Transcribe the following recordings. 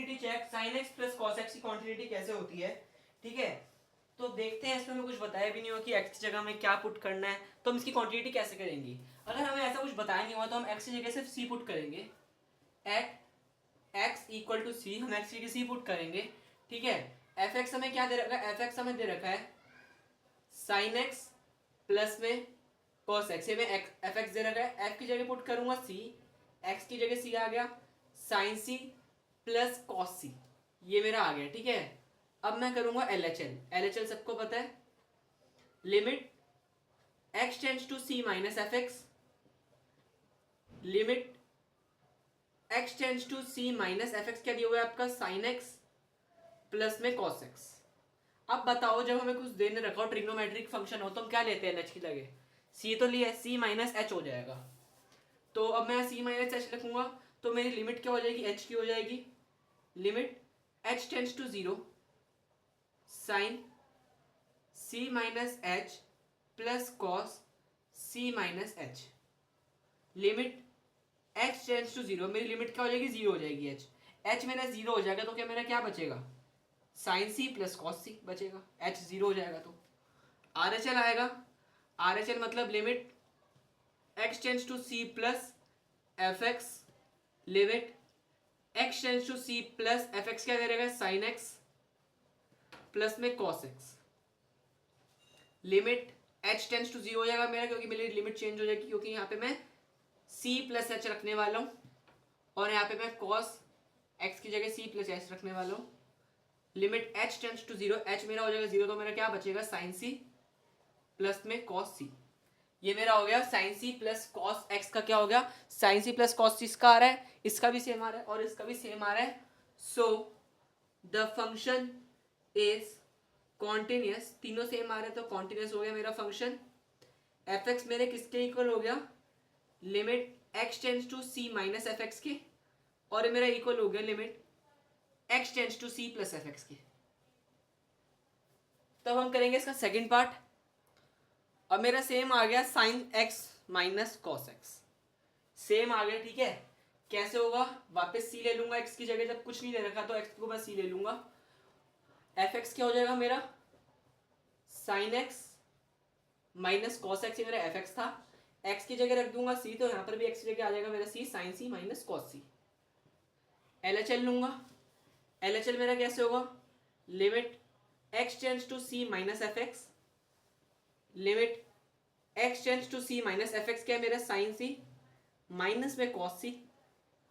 Continuity check sine x plus cos x की continuity कैसे होती है, ठीक है। तो देखते हैं, इसमें हमें कुछ बताया भी नहीं हो कि एक्स की जगह हमें क्या पुट करना है, तो हम इसकी क्वांटिटी कैसे करेंगे। अगर हमें ऐसा कुछ बताया नहीं हुआ तो हम एक्स की जगह सिर्फ सी पुट करेंगे, एट एक्स इक्वल टू सी, हम एक्स की जगह सी पुट करेंगे, ठीक है। एफ एक्स हमें क्या दे रखा है, एफ एक्स हमें दे रखा है साइन एक्स प्लस में कॉस एक्स, ये में एफ एक्स दे रखा है, एफ की जगह पुट करूंगा सी, एक्स की जगह सी आ गया sine c plus cos c, ये मेरा आ गया, ठीक है। अब मैं करूंगा L H L, L H L सबको पता है, limit x tends to c minus f x, limit x tends to c minus f x क्या दिया हुआ है आपका साइन एक्स प्लस में कॉस एक्स। अब बताओ जब हमें कुछ देने रखा हो ट्रिग्नोमेट्रिक फंक्शन हो तो हम क्या लेते हैं एल एच की जगह, सी तो लिया है, सी माइनस एच हो जाएगा। तो अब मैं सी माइनस एच लिखूंगा तो मेरी लिमिट क्या हो जाएगी, एच की हो जाएगी, limit h tends to zero sine c minus h plus cos c minus h, limit h tends to zero, मेरी लिमिट क्या हो जाएगी, जीरो हो जाएगी, एच एच मेरा जीरो हो जाएगा तो क्या मेरा क्या बचेगा, sine c plus cos c बचेगा, एच जीरो हो जाएगा तो आर एच एल आएगा, आर एच एल मतलब limit x tends to c plus f x, limit x tends to c plus f x क्या दे रहेगा साइन एक्स प्लस में cos x, limit h tends to zero हो जाएगा मेरा क्योंकि मेरी लिमिट चेंज हो जाएगी क्योंकि यहाँ पे मैं सी प्लस एच रखने वाला हूँ और यहाँ पे मैं कॉस एक्स की जगह सी प्लस एच रखने वाला हूँ, limit h tends to zero, h मेरा हो जाएगा जीरो तो मेरा क्या बचेगा साइन सी प्लस में कॉस सी, ये मेरा हो गया sine c plus cos x का क्या हो गया, sine c plus cos c इसका आ रहा है, इसका भी सेम आ रहा है और इसका भी सेम आ रहा है। सो द फंक्शन इज कॉन्टिन्यूस, तीनों सेम आ रहे हैं तो कॉन्टिन्यूस हो गया मेरा फंक्शन। एफ एक्स मेरे किसके इक्वल हो गया, limit x tends to c minus f x के, और मेरा इक्वल हो गया limit x tends to c plus f x के। तब हम करेंगे इसका सेकंड पार्ट। अब मेरा सेम आ गया sine x minus cos x, same आ गया, ठीक है। कैसे होगा, वापस सी ले लूंगा एक्स की जगह, जब कुछ नहीं दे रखा तो एक्स को मैं सी ले लूंगा, एफ एक्स क्या हो जाएगा मेरा sign x minus cos x, ये मेरा एफ एक्स था, एक्स की जगह रख दूंगा सी तो यहाँ पर भी एक्स की जगह आ जाएगा मेरा c sine c minus cos c. L H L लूंगा, एल एच एल मेरा कैसे होगा, limit x tends to c minus f x, limit x tends to c minus f x क्या है मेरा साइन सी माइनस में cos c,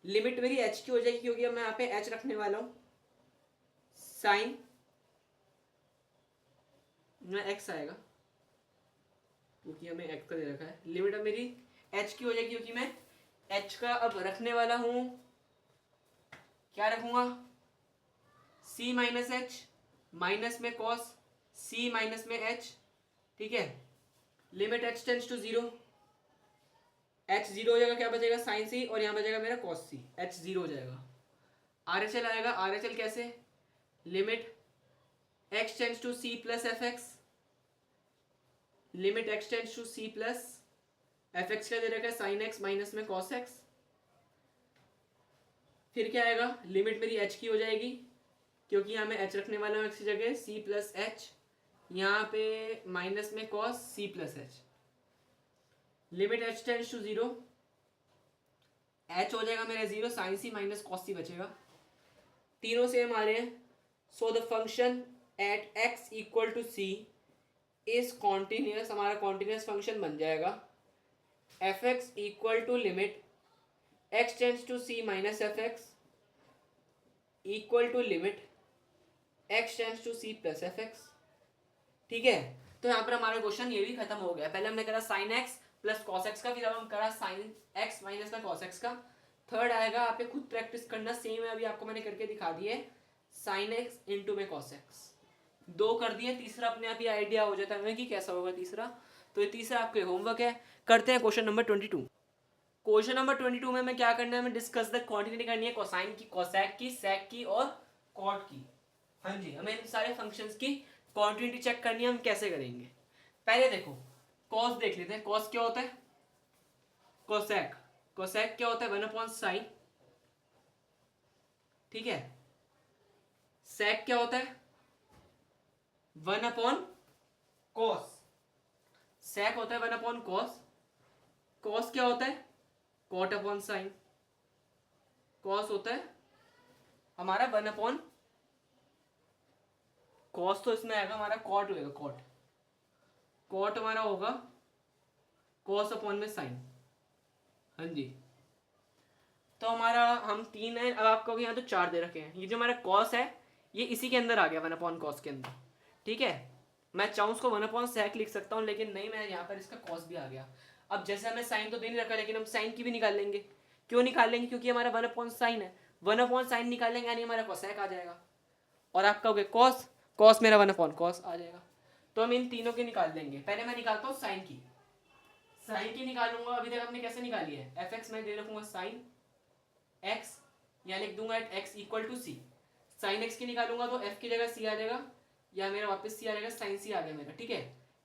limit मेरी h की हो जाएगी क्योंकि अब मैं यहाँ पे एच रखने वाला हूँ साइन में एक्स आएगा क्योंकि हमें एक्स का दे रखा है, लिमिट अब मेरी एच की हो जाएगी क्योंकि मैं एच का अब रखने वाला हूँ, क्या रखूंगा सी माइनस एच माइनस में कॉस सी माइनस में एच, ठीक है। Limit h tends to zero, h zero हो जाएगा क्या बचेगा साइन सी और यहाँ बचेगा मेरा कॉस सी, एच जीरो हो जाएगा। आर एच एल आएगा, आर एच एल कैसे, limit x tends to c plus f x, limit x tends to c plus f x क्या दे रखा है साइन एक्स माइनस में कॉस एक्स, फिर क्या आएगा लिमिट मेरी एच की हो जाएगी क्योंकि यहाँ मैं एच रखने वाला हूँ एक्स की जगह सी प्लस एच, यहाँ पे माइनस में cos c plus h, limit h tends to zero, h हो जाएगा मेरा zero sine c minus cos c बचेगा, तीनों सेम आ रहे हैं। So the function at x equal to c is continuous, हमारा कॉन्टिन्यूस फंक्शन बन जाएगा f x equal to limit x tends to c minus f x equal to limit x tends to c plus f x, ठीक है। तो यहाँ पर हमारा question ये भी खत्म हो गया। पहले हमने करा sign x plus cos x का, फिर अब हम करा साइन एक्स माइनस में कॉस एक्स का। थर्ड आएगा, आप खुद प्रैक्टिस करना, सेम है, अभी आपको मैंने करके दिखा दिए, साइन एक्स इंटू में कॉस एक्स, दो कर दिए, तीसरा अपने आप ही आइडिया हो जाता है हमें कि कैसा होगा तीसरा। तो ये तीसरा आपके होमवर्क है। करते हैं क्वेश्चन नंबर 22। क्वेश्चन नंबर 22 में हमें क्या करना है, हमें डिस्कस द क्वांटिटी करनी है कोसाइन की, कोसेक की, सेक की और कॉट की। हाँ जी, हमें इन सारे फंक्शंस की क्वांटिटी चेक करनी है। हम कैसे करेंगे, पहले देखो कॉस देख लेते हैं। कॉस क्या होता है, कोसेक, कोसेक क्या होता है 1/sin, ठीक है। sec क्या होता है? 1 अपॉन cos। sec होता है 1 अपॉन cos। cos क्या होता है? cot upon sine. cos होता है हमारा 1 अपॉन cos, तो इसमें आएगा हमारा cot होएगा, cot। cot हमारा होगा cos अपॉन में साइन। हाँ जी, तो हमारा हम 3 है, अब आपको यहाँ तो 4 दे रखे हैं। ये जो हमारा cos है ये इसी के अंदर आ गया 1 अपॉन cos के अंदर, ठीक है। मैं चाहूँ उसको 1 अपॉन sec लिख सकता हूँ, लेकिन नहीं, मैं यहाँ पर इसका cos भी आ गया। अब जैसे हमें साइन तो दे नहीं रखा, लेकिन हम साइन की भी निकाल लेंगे। क्यों निकाल लेंगे? क्योंकि हमारा 1 अपॉन साइन है। 1 अपॉन साइन निकालेंगे यानी हमारा cosec आ जाएगा। और आप कहोगे cos, cos मेरा 1 अपॉन cos आ जाएगा। तो हम इन तीनों की निकाल लेंगे। पहले मैं निकालता हूँ साइन की। साइन की निकालूंगा, अभी तक हमने कैसे निकाली है? fx मैं दे रखूंगा साइन x, या लिख दूंगा x equal to c. Sine x की निकालूंगा तो f की जगह c आ जाएगा, या मेरा वापस c आ जाएगा, साइन c आ गया मेरा, ठीक है।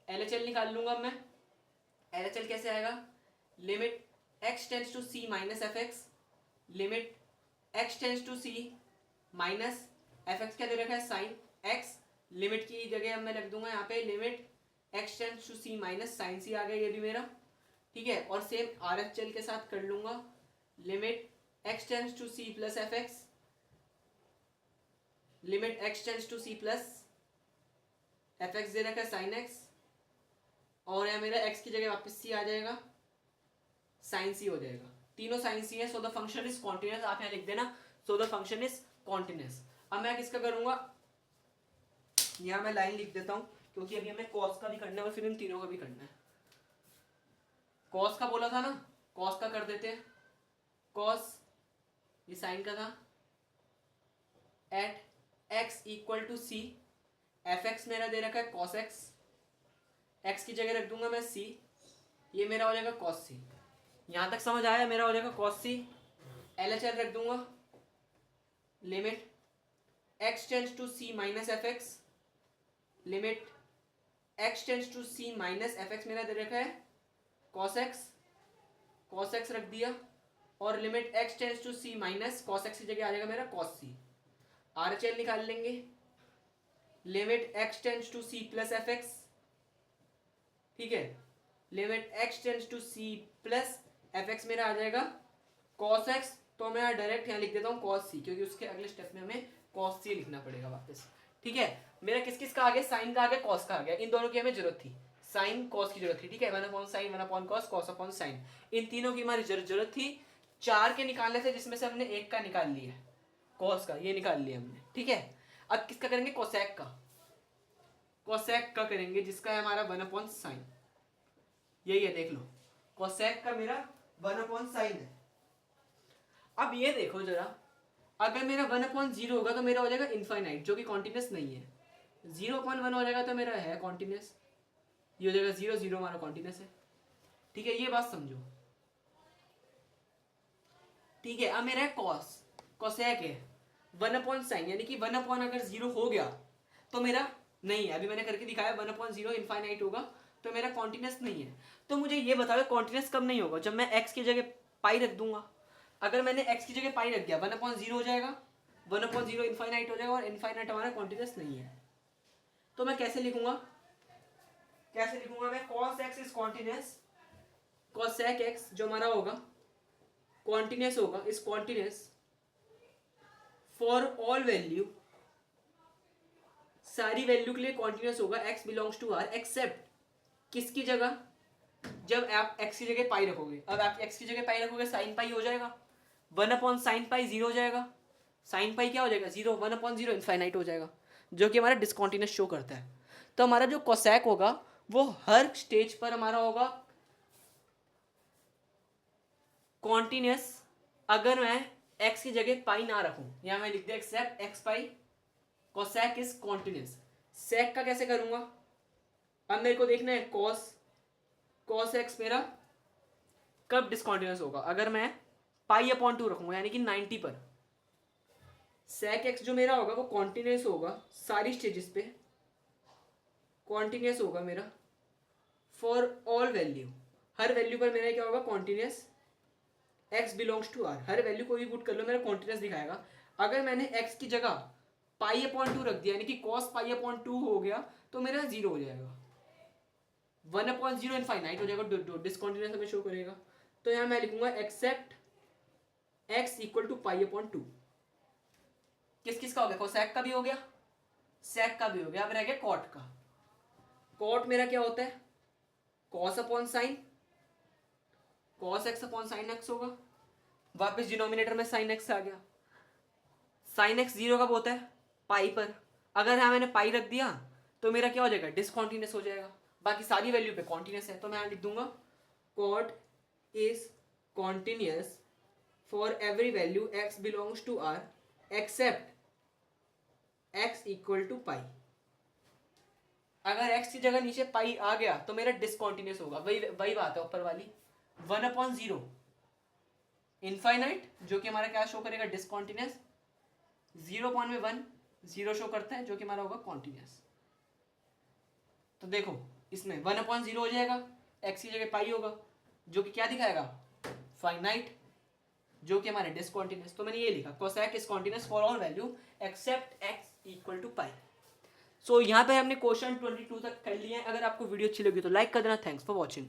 LHL निकाल लूंगा मैं। LHL कैसे आएगा? Limit x tends to c minus fx, limit x tends to c minus fx क्या दे रखा है? Sign x। लिमिट की जगह मैं रख दूंगा यहाँ पे limit x tends to c minus sine c आ गया ये भी मेरा, ठीक है। और सेम RHL के साथ कर लूंगा, limit x tends to c plus fx, limit x tends to c plus fx दे रखा है साइन x, और यहाँ मेरा x की जगह वापस c आ जाएगा, साइन c हो जाएगा। तीनों साइन c है, सो द फंक्शन इज कॉन्टिन्यूअस। आप यहाँ लिख देना, सो द फंक्शन इज कॉन्टिन्यूअस। अब मैं किसका करूंगा? यहाँ मैं लाइन लिख देता हूँ, क्योंकि अभी हमें cos का भी करना है और फिर इन तीनों का भी करना है। cos का बोला था ना, cos का कर देते हैं। cos ये साइन का था, at x equal to c, fx मेरा दे रखा है cos x, x की जगह रख दूंगा मैं c, ये मेरा हो जाएगा cos c। यहाँ तक समझ आया? मेरा हो जाएगा cos c। LHL रख दूंगा, limit x tends to c minus fx, limit x tends to c minus fx मेरा दे रखा है cos x, cos x रख दिया, और limit x tends to c minus cos x की जगह आ जाएगा मेरा cos c। RHL निकाल लेंगे, limit x tends to c plus fx, ठीक है, limit x tends to c plus fx मेरा आ जाएगा cos x। तो मैं डायरेक्ट यहाँ लिख देता हूँ cos c, क्योंकि उसके अगले स्टेप में हमें cos c लिखना पड़ेगा वापस, ठीक है। मेरा किस किस का आ गया? साइन का आ गया, cos का आ गया। इन दोनों की हमें जरूरत थी, साइन cos की जरूरत थी, ठीक है। 1/sin 1/cos cos upon sine, इन तीनों की हमारी जरूरत थी। 4 के निकालने से, जिसमें से हमने एक का निकाल लिया cos का, ये निकाल लिया हमने, ठीक है। अब किसका करेंगे? cosec का। cosec का करेंगे, जिसका है हमारा 1/sin, यही है, देख लो। cosec का मेरा 1/sin है। अब ये देखो जरा, अगर मेरा 1/0 होगा तो मेरा हो जाएगा इनफाइनाइट, जो कि कॉन्टिन्यूस नहीं है। 0/1 हो जाएगा तो मेरा है कॉन्टिन्यूस, ये हो जाएगा 0 0 हमारा कॉन्टिन्यूस है, ठीक है। ये बात समझो, ठीक है। अब मेरा है cos, cosec है 1/sin, यानी कि 1 अगर 0 हो गया तो मेरा नहीं है। अभी मैंने करके दिखाया 1/0 इनफाइनाइट होगा तो मेरा कॉन्टिन्यूस नहीं है। तो मुझे ये बताओ कॉन्टिन्यूस कब नहीं होगा? जब मैं x की जगह पाई रख दूंगा। अगर मैंने x की जगह पाई रख दिया 1/0 हो जाएगा, 1/0 इनफाइनाइट हो जाएगा, और इनफाइनाइट हमारा कॉन्टिन्यूस नहीं है। तो मैं कैसे लिखूंगा? कैसे लिखूंगा मैं? cos x is continuous, cosec x जो हमारा होगा कॉन्टिन्यूस होगा, is continuous for all value, सारी वैल्यू के लिए कॉन्टिन्यूस होगा, x belongs to r, except किसकी जगह? जब आप x की जगह पाई रखोगे। अब आप x की जगह पाई रखोगे, साइन पाई हो जाएगा, 1/sin पाई 0 हो जाएगा, साइन पाई क्या हो जाएगा? 0, 1/0 इनफाइनाइट हो जाएगा, जो कि हमारा डिसकॉन्टिन्यूस शो करता है। तो हमारा जो कोसेक होगा वो हर स्टेज पर हमारा होगा कॉन्टिन्यूस, अगर मैं x की जगह पाई ना रखूं। यहाँ मैं लिख दिया except x pi, cosec is continuous. Sec का कैसे करूंगा? अब मेरे को देखना है cos x मेरा कब डिसकॉन्टिन्यूस होगा? अगर मैं पाई/2 रखूंगा, यानी कि 90 पर। सेक x जो मेरा होगा वो कॉन्टिन्यूस होगा सारी स्टेजेस पे, कॉन्टिन्यूस होगा मेरा फॉर ऑल वैल्यू, हर वैल्यू पर मेरा क्या होगा? Continuous. x belongs to r, हर वैल्यू कोई भी पुट कर लो मेरा कॉन्टिन्यूस दिखाएगा। अगर मैंने x की जगह पाई अपॉन 2 रख दिया, यानी कि कॉस पाई अपॉन 2 हो गया तो मेरा 0 हो जाएगा। 1/0 इनफाइनाइट हो जाएगा, डिसकंटिन्यूअस हमें शो करेगा। तो यहाँ मैं लिखूंगा except x equal to pi upon 2। किस किस का हो गया, कोसेक का भी हो गया, सेक का भी हो गया। अब रह गया कॉट का। कॉट मेरा क्या होता है, cos upon sine, cos x upon sine x होगा। वापस डिनोमिनेटर में साइन एक्स आ गया। साइन एक्स 0 कब होता है, पाई पर। अगर यहाँ मैंने पाई रख दिया तो मेरा क्या हो जाएगा, डिसकॉन्टिन्यूस हो जाएगा। बाकी सारी वैल्यू पे कॉन्टिन्यूस है, तो मैं यहाँ लिख दूंगा cot is continuous for every value x belongs to r except x equal to pi. अगर x की जगह नीचे पाई आ गया तो मेरा डिसकॉन्टिन्यूस होगा। वही बात है ऊपर वाली, 1/0 इनफाइनाइट जो कि हमारा क्या शो करेगा, डिसकॉन्टिन्यूस। 0.1 0 शो करता है जो कि हमारा होगा कॉन्टिन्यूस। तो देखो इसमें 1/0 हो जाएगा, x की जगह पाई होगा जो कि क्या दिखाएगा, फाइनाइट, जो कि हमारे डिसकंटिन्यूअस। तो मैंने ये लिखा cosec is continuous for all value except x equal to pi. So यहाँ पे हमने क्वेश्चन 22 तक कर लिए हैं। अगर आपको वीडियो अच्छी लगी तो लाइक कर देना। Thanks for watching.